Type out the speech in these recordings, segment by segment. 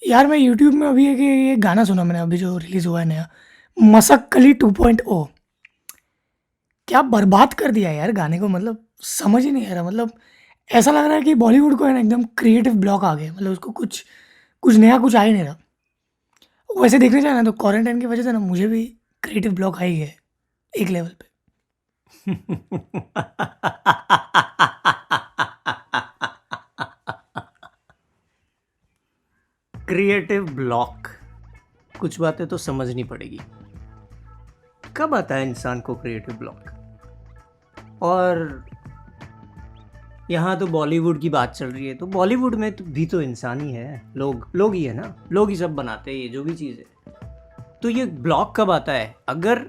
यार मैं यूट्यूब में अभी एक ये गाना सुना मैंने अभी जो रिलीज़ हुआ है नया, मसक्कली 2.0। क्या बर्बाद कर दिया यार गाने को, मतलब समझ ही नहीं आ रहा। मतलब ऐसा लग रहा है कि बॉलीवुड को है ना एकदम क्रिएटिव ब्लॉक आ गया, मतलब उसको कुछ कुछ नया कुछ आ ही नहीं रहा। वैसे देखने जाए ना तो क्वारंटाइन की वजह से ना मुझे भी क्रिएटिव ब्लॉक आ ही गया है, एक लेवल पे। Creative block. कुछ बातें तो समझनी पड़ेगी। कब आता है इंसान को क्रिएटिव ब्लॉक? और यहाँ तो बॉलीवुड की बात चल रही है, तो बॉलीवुड में तो भी तो इंसान ही है, लोग लोग ही है ना, लोग ही सब बनाते हैं ये जो भी चीज़ है। तो ये ब्लॉक कब आता है? अगर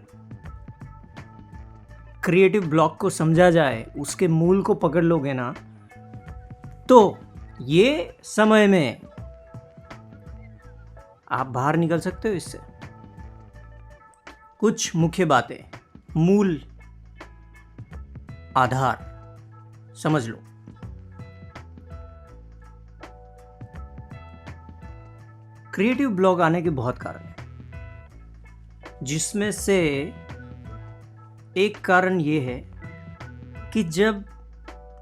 क्रिएटिव ब्लॉक को समझा जाए, उसके मूल को पकड़ लोगे ना, तो ये समय में आप बाहर निकल सकते हो इससे। कुछ मुख्य बातें, मूल आधार समझ लो। क्रिएटिव ब्लॉक आने के बहुत कारण हैं, जिसमें से एक कारण ये है कि जब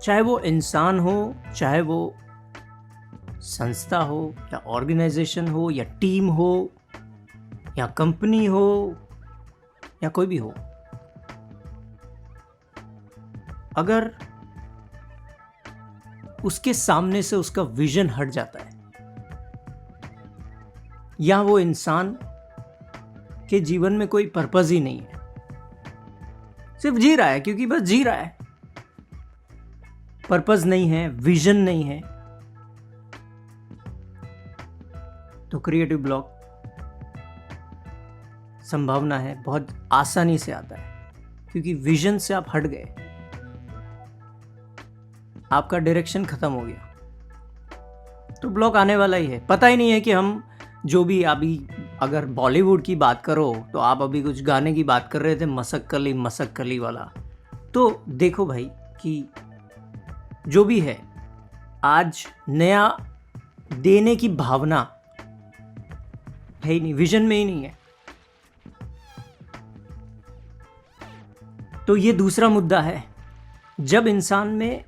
चाहे वो इंसान हो, चाहे वो संस्था हो या ऑर्गेनाइजेशन हो या टीम हो या कंपनी हो या कोई भी हो, अगर उसके सामने से उसका विजन हट जाता है या वो इंसान के जीवन में कोई पर्पस ही नहीं है, सिर्फ जी रहा है क्योंकि बस जी रहा है, पर्पस नहीं है, विजन नहीं है, तो क्रिएटिव ब्लॉक संभावना है बहुत आसानी से आता है। क्योंकि विजन से आप हट गए, आपका डायरेक्शन खत्म हो गया, तो ब्लॉक आने वाला ही है। पता ही नहीं है कि हम जो भी अभी, अगर बॉलीवुड की बात करो तो आप अभी कुछ गाने की बात कर रहे थे, मसक्कली मसक्कली वाला। तो देखो भाई कि जो भी है, आज नया देने की भावना है ही नहीं, विजन में ही नहीं है। तो ये दूसरा मुद्दा है। जब इंसान में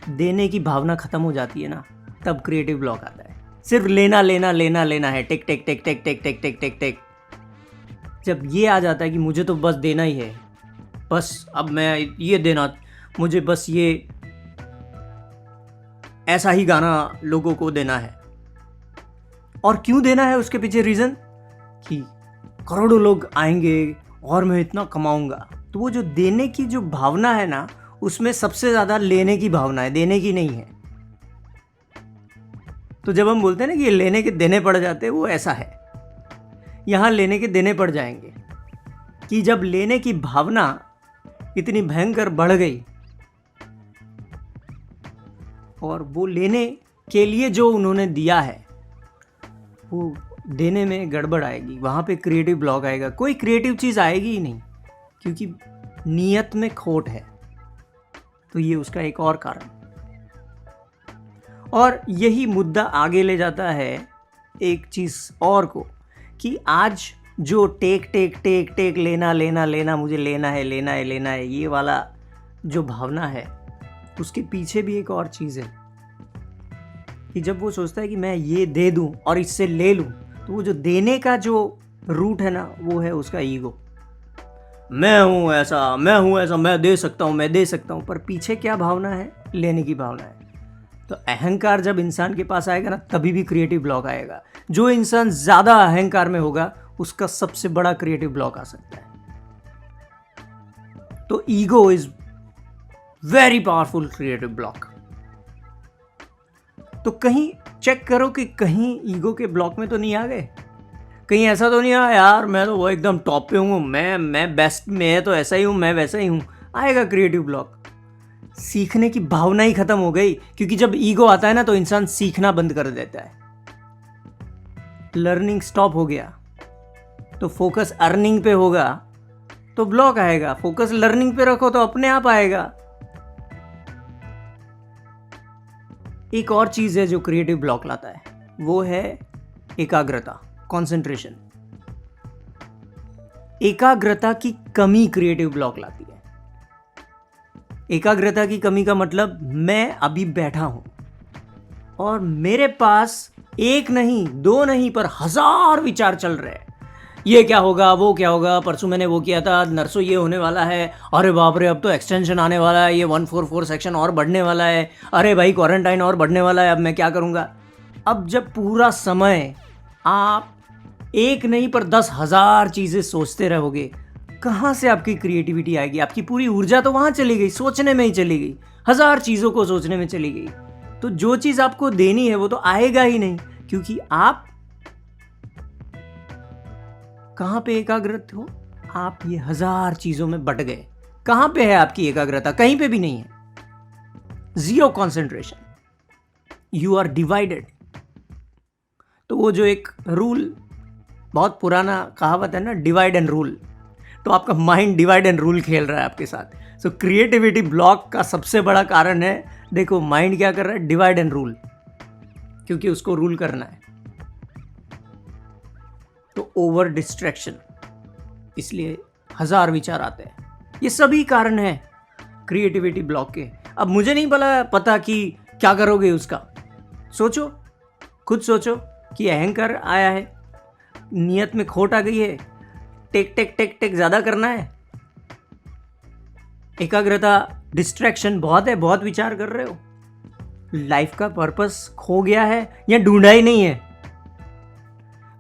देने की भावना खत्म हो जाती है ना, तब क्रिएटिव ब्लॉक आता है। सिर्फ लेना लेना लेना लेना है, टिक टिक टिक टिक टिक टिक टिक टिक टिक। जब ये आ जाता है कि मुझे तो बस देना ही है, बस अब मैं ये देना, मुझे बस ये ऐसा ही गाना लोगों को देना है। और क्यों देना है, उसके पीछे रीज़न कि करोड़ों लोग आएंगे और मैं इतना कमाऊंगा। तो वो जो देने की जो भावना है ना, उसमें सबसे ज़्यादा लेने की भावना है, देने की नहीं है। तो जब हम बोलते हैं ना कि ये लेने के देने पड़ जाते हैं, वो ऐसा है। यहाँ लेने के देने पड़ जाएंगे कि जब लेने की भावना इतनी भयंकर बढ़ गई और वो लेने के लिए जो उन्होंने दिया है वो देने में गड़बड़ आएगी, वहाँ पे क्रिएटिव ब्लॉक आएगा। कोई क्रिएटिव चीज़ आएगी ही नहीं, क्योंकि नीयत में खोट है। तो ये उसका एक और कारण, और यही मुद्दा आगे ले जाता है एक चीज़ और को, कि आज जो टेक टेक टेक टेक लेना लेना लेना, मुझे लेना है लेना है लेना है, ये वाला जो भावना है, उसके पीछे भी एक और चीज़ है कि जब वो सोचता है कि मैं ये दे दूं और इससे ले लूं, तो वो जो देने का जो रूट है ना, वो है उसका ईगो। मैं हूँ ऐसा, मैं हूँ ऐसा, मैं दे सकता हूँ, मैं दे सकता हूँ। पर पीछे क्या भावना है? लेने की भावना है। तो अहंकार जब इंसान के पास आएगा ना, तभी भी क्रिएटिव ब्लॉक आएगा। जो इंसान ज़्यादा अहंकार में होगा, उसका सबसे बड़ा क्रिएटिव ब्लॉक आ सकता है। तो ego is very powerful creative block. तो कहीं चेक करो कि कहीं ईगो के ब्लॉक में तो नहीं आ गए। कहीं ऐसा तो नहीं आया यार मैं तो वो एकदम टॉप पे हूँ, मैं बेस्ट में है तो ऐसा ही हूँ, मैं वैसा ही हूँ। आएगा क्रिएटिव ब्लॉक। सीखने की भावना ही खत्म हो गई, क्योंकि जब ईगो आता है ना, तो इंसान सीखना बंद कर देता है। लर्निंग स्टॉप हो गया, तो फोकस अर्निंग पे होगा, तो ब्लॉक आएगा। फोकस लर्निंग पे रखो तो अपने आप आएगा। एक और चीज़ है जो क्रिएटिव ब्लॉक लाता है, वो है एकाग्रता, कंसंट्रेशन। एकाग्रता की कमी क्रिएटिव ब्लॉक लाती है। एकाग्रता की कमी का मतलब, मैं अभी बैठा हूं और मेरे पास एक नहीं, दो नहीं, पर 1000 विचार चल रहे हैं। ये क्या होगा, वो क्या होगा, परसों मैंने वो किया था, नर्सों ये होने वाला है, अरे बाप रे अब तो एक्सटेंशन आने वाला है, ये 144 सेक्शन और बढ़ने वाला है, अरे भाई क्वारंटाइन और बढ़ने वाला है, अब मैं क्या करूँगा। अब जब पूरा समय आप एक नहीं पर 10,000 चीज़ें सोचते रहोगे, कहाँ से आपकी क्रिएटिविटी आएगी? आपकी पूरी ऊर्जा तो वहाँ चली गई, सोचने में ही चली गई, 1000 चीज़ों को सोचने में चली गई। तो जो चीज़ आपको देनी है वो तो आएगा ही नहीं, क्योंकि आप कहाँ पे एकाग्रत हो? आप ये 1000 चीज़ों में बट गए। कहाँ पे है आपकी एकाग्रता? कहीं पे भी नहीं है। Zero concentration, you are divided. तो वो जो एक रूल, बहुत पुराना कहावत है ना, डिवाइड एंड रूल, तो आपका माइंड डिवाइड एंड रूल खेल रहा है आपके साथ। सो क्रिएटिविटी ब्लॉक का सबसे बड़ा कारण है, देखो माइंड क्या कर रहा है, डिवाइड एंड रूल, क्योंकि उसको रूल करना है। तो ओवर डिस्ट्रैक्शन, इसलिए 1000 विचार आते हैं। ये सभी कारण हैं क्रिएटिविटी ब्लॉक के। अब मुझे नहीं पता कि क्या करोगे उसका। सोचो, खुद सोचो कि अहंकार आया है, नियत में खोट आ गई है, टेक टेक टेक टेक ज़्यादा करना है, एकाग्रता, डिस्ट्रैक्शन बहुत है, बहुत विचार कर रहे हो, लाइफ का पर्पस खो गया है या ढूंढा ही नहीं है,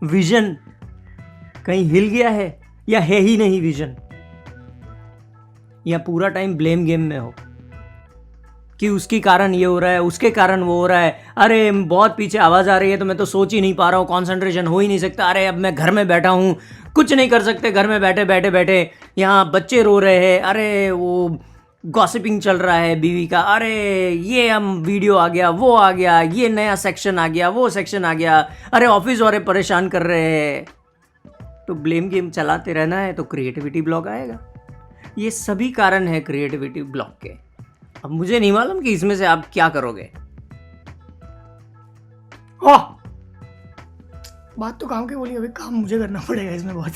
विजन कहीं हिल गया है या है ही नहीं विजन, या पूरा टाइम ब्लेम गेम में हो कि उसके कारण ये हो रहा है, उसके कारण वो हो रहा है, अरे बहुत पीछे आवाज़ आ रही है तो मैं तो सोच ही नहीं पा रहा हूँ, कंसंट्रेशन हो ही नहीं सकता, अरे अब मैं घर में बैठा हूँ, कुछ नहीं कर सकते, घर में बैठे बैठे बैठे यहाँ बच्चे रो रहे हैं, अरे वो गॉसिपिंग चल रहा है बीवी का, अरे ये हम वीडियो आ गया, वो आ गया, ये नया सेक्शन आ गया, वो सेक्शन आ गया, अरे ऑफिस वाले परेशान कर रहे हैं। तो ब्लेम गेम चलाते रहना है तो क्रिएटिविटी ब्लॉक आएगा। ये सभी कारण है क्रिएटिविटी ब्लॉक के। अब मुझे नहीं मालूम कि इसमें से आप क्या करोगे। बात तो काम की बोली, अभी काम मुझे करना पड़ेगा इसमें बहुत।